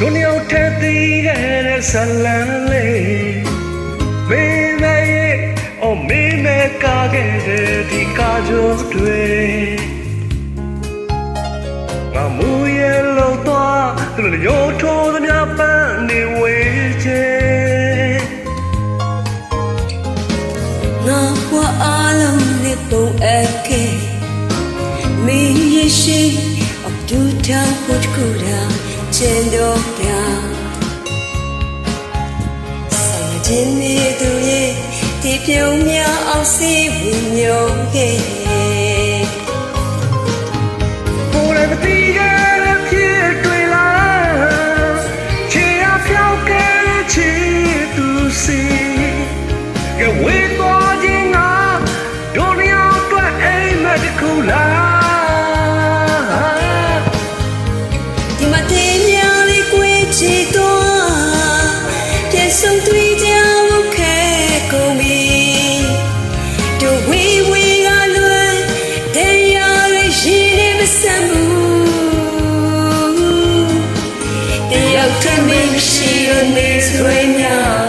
Dunia uthati gare salale me me oh me me ka gare di ka jo twe ma mu ye lo twa tu le yo tho the mya pan ni we che na wa alam le tong ake me ye shi of tu ta put kuda chen do ya sa jin ni tu ye ti pyong mya aw si wi nyong keကိုယ်လည်းမသိခဲ့တဲ့ဖြစ်တွေ့လားချေရပြောင်းခဲ့တဲ့ချီသူစီကဝေးသွားခြင်းကဒုနီယာအတွက်အိမ်မက်တစ်ခုလား ဒီမတင်ညာလေးကိုချီတော့ပြန်ဆုံးတွေ့ကြဖို့ခဲကုန်ပြီတို့ဝေးဝေးကလွယ်တရားရရှိနေမစမှုတရားထမင်းရှိရနေဆွေးများ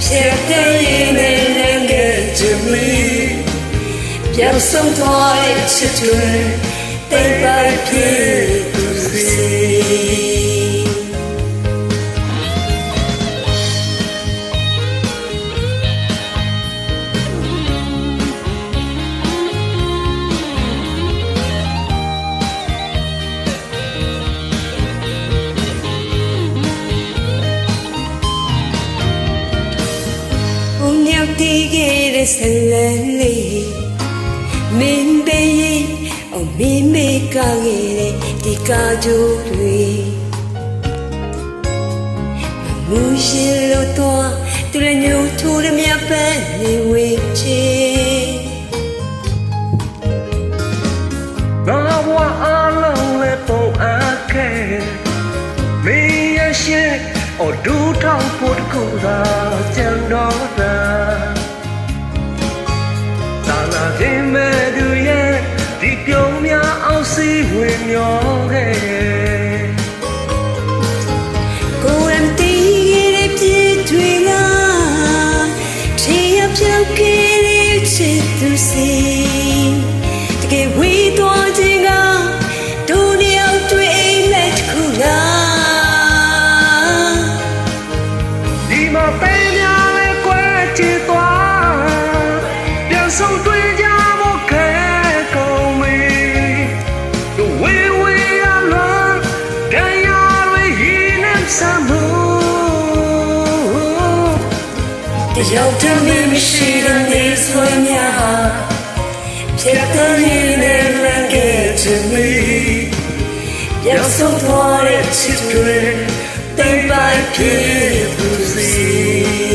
ဖြစ်တဲ့ရင်နဲ့လည်းကြည့်မီပြန်ဆုံးသွားတဲ့ချစ်တွေတိတ်ပါဖြစ်သူစီတီးခဲ့တဲ့ဆလန်လေးမင်းပဲရင်အမင်းမေကခဲ့တဲ့ဒီကားကြိုးတွေမူရှိလို့တော့သူလည်းညှို့ထိုးရမြပန်းနေဝေးချေဘာဝအလုံးနဲ့ပုံအပ်ခဲ့မေးရရှိ哦，路上不的苦的见到的，但那天没对眼，你表面傲视为妙嘿。ကိုယ်ရတီးရဲ့ပြည့်တွေလားချေရပြောက်ခဲ့တဲ့ချစ်သူစီတကယ်ဝေးသွားခြင်းကဒုနီယာတွေ့အိမ်မက်တစ်ခုလား送对家我开口没，有微微啊乱，但呀为一年三步，这要证明是的你所呀，别等一年来给证明，要送多的气质，对白皮不行。